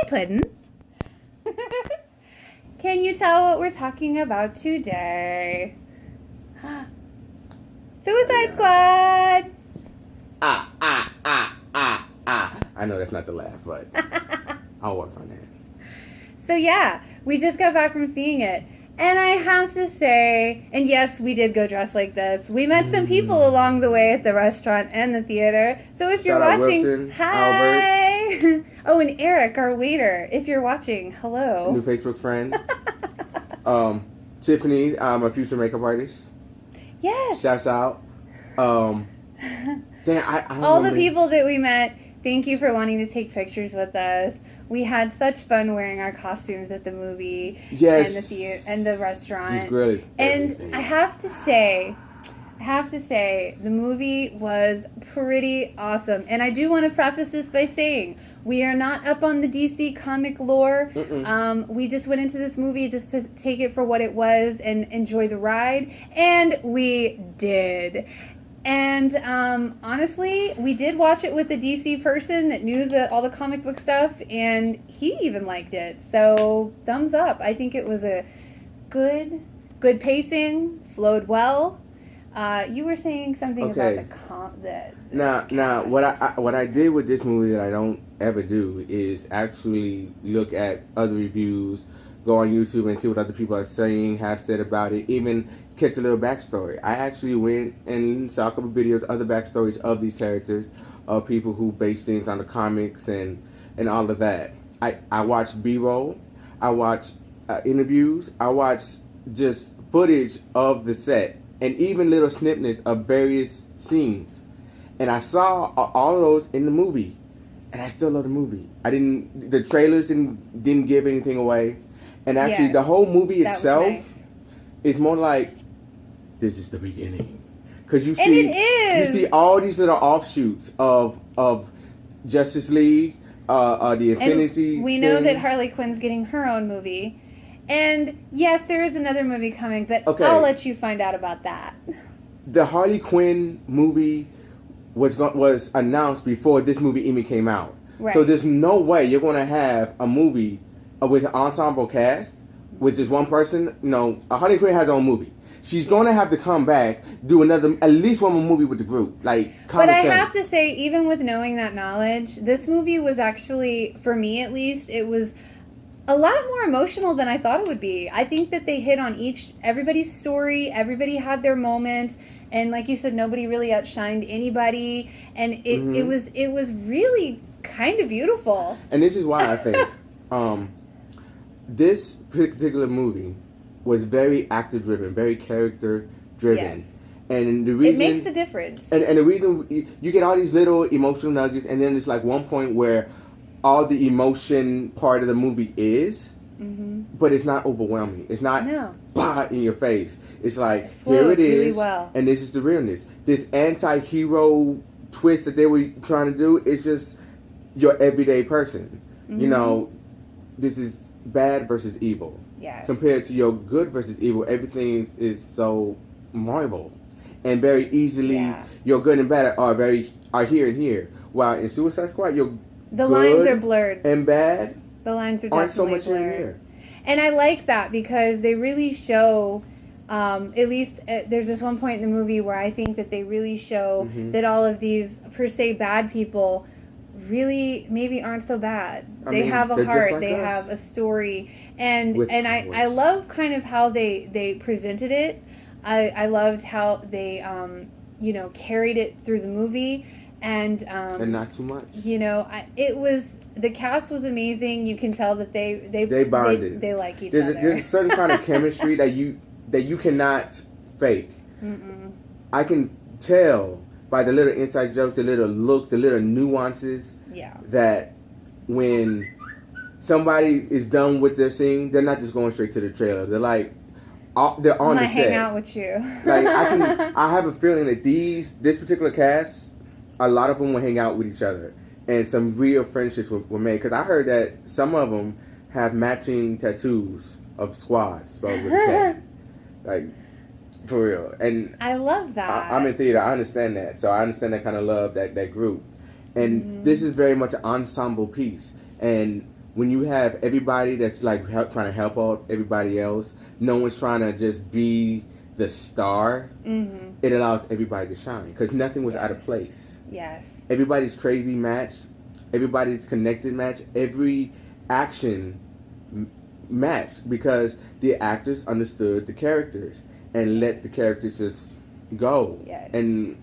Puddin'. Can you tell what we're talking about today? Suicide Squad! I know that's not the laugh, but I'll work on that. So yeah, we just got back from seeing it. And I have to say, and yes, we did go dressed like this. We met some people along the way at the restaurant and the theater. So if you're watching, Wilson, hi! Oh, and Eric, our waiter, if you're watching, hello. New Facebook friend. Tiffany, a future makeup artist. Yes. Shouts out. I all the people that we met, thank you for wanting to take pictures with us. We had such fun wearing our costumes at the movie and the theater and the restaurant. And I have to say, the movie was pretty awesome. And I do want to preface this by saying we are not up on the DC comic lore. We just went into this movie just to take it for what it was and enjoy the ride, and we did. And honestly, we did watch it with a DC person that knew all the comic book stuff, and he even liked it. So, thumbs up. I think it was a good pacing, flowed well. You were saying something about Now, what I did with this movie that I don't ever do is actually look at other reviews, go on YouTube and see what other people are saying, have said about it, even catch a little backstory. I actually went and saw a couple videos, other backstories of these characters, of people who base things on the comics and all of that. I watched B-roll, I watched interviews, I watched just footage of the set, and even little snippets of various scenes. And I saw all of those in the movie, and I still love the movie. The trailers didn't give anything away. And actually, the whole movie itself is more like, this is the beginning. Because you see all these little offshoots of Justice League, the Infinity. And we know that Harley Quinn's getting her own movie. And yes, there is another movie coming, but I'll let you find out about that. The Harley Quinn movie was announced before this movie even came out. Right. So there's no way you're going to have a movie with an ensemble cast, with just one person. Harley Quinn has her own movie. She's going to have to come back, do at least one more movie with the group. But I have to say, even with knowing that knowledge, this movie was actually, for me at least, it was a lot more emotional than I thought it would be. I think that they hit on everybody's story. Everybody had their moment. And like you said, nobody really outshined anybody. And it was really kind of beautiful. And this is why I think this particular movie was very actor-driven, very character-driven. Yes. And the reason... It makes a difference. And the reason... You get all these little emotional nuggets, and then there's like one point where all the emotion part of the movie is, but it's not overwhelming. It's not bah in your face. It's like, here it is, really well. And this is the realness. This anti-hero twist that they were trying to do is just your everyday person. This is bad versus evil. Yes. Compared to your good versus evil, everything is so marvel, and very easily your good and bad are here and here. While in Suicide Squad, the lines are blurred and bad. The lines are aren't so much blurred. here and here. And I like that because they really show. At least there's this one point in the movie where I think that they really show that all of these per se bad people really maybe aren't so bad. They have a heart. They have a story, and I love kind of how they presented it. I loved how they carried it through the movie, and not too much. The cast was amazing. You can tell that they bonded. They like each other. There's a certain kind of chemistry that you cannot fake. I can tell by the little inside jokes, the little looks, the little nuances. Yeah. That when somebody is done with their scene, they're not just going straight to the trailer. They're like, they're on the set. Hang out with you. Like I have a feeling that this particular cast, a lot of them will hang out with each other, and some real friendships were made. Because I heard that some of them have matching tattoos of squads spelled with a K. Like, for real. And I love that. I'm in theater. I understand that. So I understand that kind of love, that group. And this is very much an ensemble piece. And when you have everybody that's like trying to help out everybody else, no one's trying to just be the star. Mm-hmm. It allows everybody to shine because nothing was out of place. Yes. Everybody's crazy match, everybody's connected match, every action match because the actors understood the characters and let the characters just go. Yes. And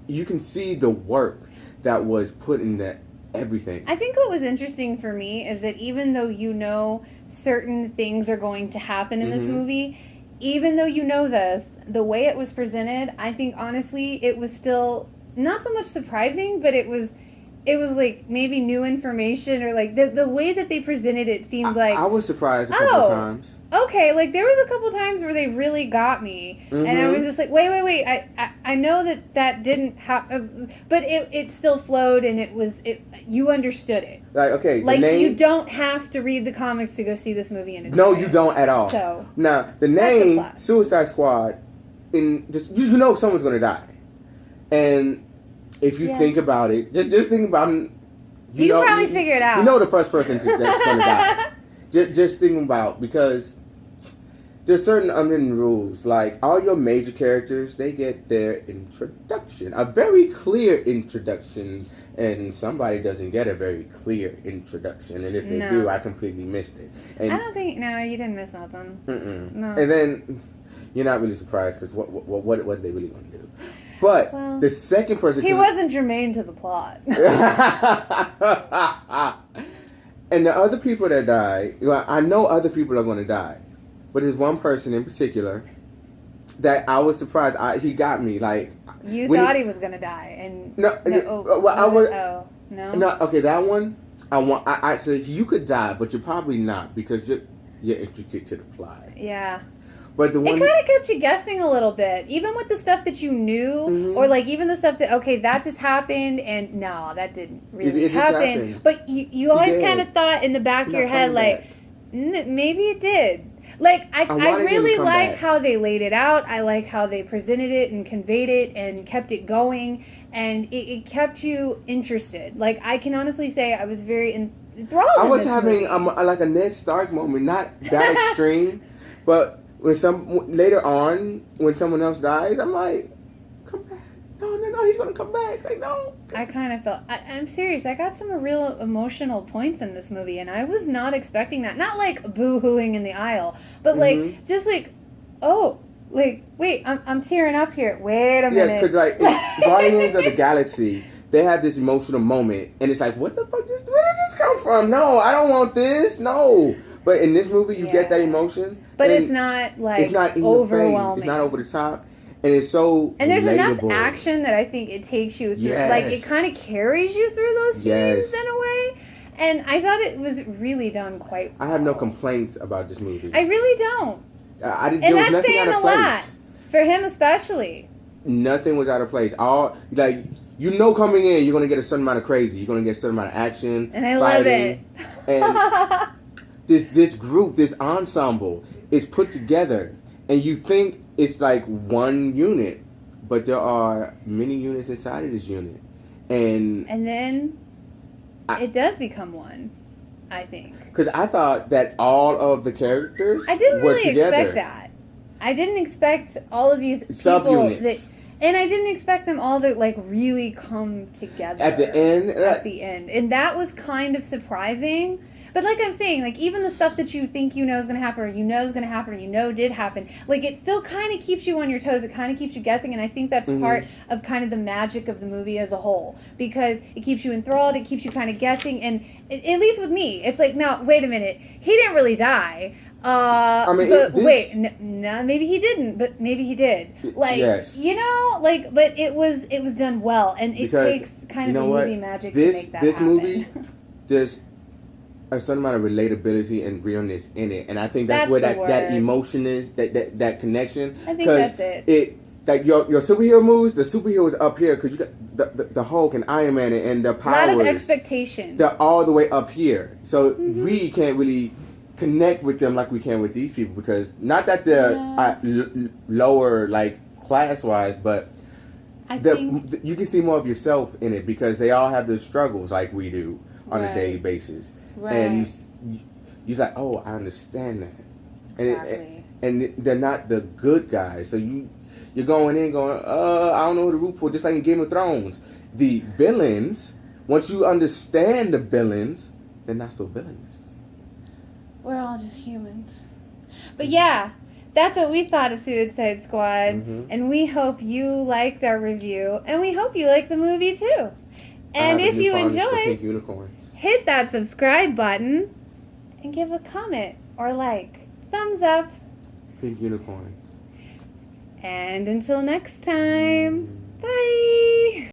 you can see the work that was put in that everything. I think what was interesting for me is that even though you know certain things are going to happen in this movie, even though you know this, the way it was presented, I think honestly it was still not so much surprising, but it was like maybe new information or like the way that they presented it seemed like I was surprised a couple of times. Okay, like there was a couple times where they really got me, and I was just like, wait, I know that didn't happen, but it still flowed, and you understood it. Like okay, like the name, you don't have to read the comics to go see this movie in a no, you don't at all. So now the name Suicide Squad, in just you know someone's gonna die, and if you think about it, just think about it. You can probably figure it out. You know the first person that's gonna die. Just think about, because there's certain unwritten rules. Like all your major characters, they get their introduction, a very clear introduction, and somebody doesn't get a very clear introduction. And if they do, I completely missed it. And I don't think you didn't miss nothing. No. And then you're not really surprised because what are they really gonna do? But the second person, he wasn't germane to the plot. And the other people that die, I know other people are going to die, but there's one person in particular that I was surprised. He got me. Like you thought he was going to die, and no. Okay, that one. I said you could die, but you're probably not because you're intricate to the plot. Yeah. But the one it kind of kept you guessing a little bit, even with the stuff that you knew, or like even the stuff that that just happened, and no, that didn't really happen. But you always kind of thought in the back of your head, like maybe it did. Like I really like how they laid it out. I like how they presented it and conveyed it and kept it going, and it kept you interested. Like I can honestly say I was very enthralled. I was having like a Ned Stark moment, not that extreme, but. Later on, when someone else dies, I'm like, come back. No, he's going to come back. Like, no. I kind of felt, I'm serious, I got some real emotional points in this movie, and I was not expecting that. Not like boo-hooing in the aisle, but like, just like, wait, I'm tearing up here. Wait a minute. Yeah, because like, Guardians of the Galaxy, they have this emotional moment, and it's like, where did this come from? No, I don't want this. No. But in this movie, you get that emotion. But it's not like it's not overwhelming. It's not over the top. And it's so And there's relatable. enough action that I think it takes you through. Yes. Like, it kind of carries you through those scenes in a way. And I thought it was really done quite well. I have no complaints about this movie. I really don't. And that's saying a lot. For him especially. Nothing was out of place. All, like, coming in, you're going to get a certain amount of crazy. You're going to get a certain amount of action. And I love it. And this group, this ensemble is put together, and you think it's like one unit, but there are many units inside of this unit, and then it does become one, I think. Because I thought that all of the characters I didn't were really together. expect that. I didn't expect all of these people subunits. And I didn't expect them all to like really come together at the end. And that was kind of surprising. But like I'm saying, like even the stuff that you think is going to happen, or is going to happen, or did happen, like it still kind of keeps you on your toes. It kind of keeps you guessing, and I think that's part of kind of the magic of the movie as a whole, because it keeps you enthralled, it keeps you kind of guessing, and at least with me, it's like, now wait a minute, he didn't really die. Maybe he didn't, but maybe he did. Like, but it was done well, and it takes kind of the movie magic to make that happen. This movie, there's a certain amount of relatability and realness in it, and I think that's where that emotion is, that connection. I think that's it. Like your superhero movies, the superheroes up here, because you got the Hulk and Iron Man and the powers. A lot of expectation. They're all the way up here, so we can't really connect with them like we can with these people, because not that they're lower like class wise, but you can see more of yourself in it, because they all have their struggles like we do. on a Right. daily basis, Right. and you're like, oh, I understand that, and Exactly. and they're not the good guys. So you're going in going, I don't know who to root for. Just like in Game of Thrones, the villains. Once you understand the villains, they're not so villainous. We're all just humans. But yeah, that's what we thought of Suicide Squad. Mm-hmm. And we hope you liked our review. And we hope you liked the movie too. And if you Pink enjoyed, unicorns. hit that subscribe button and give a comment or like. Thumbs up. Pink unicorns. And until next time, bye.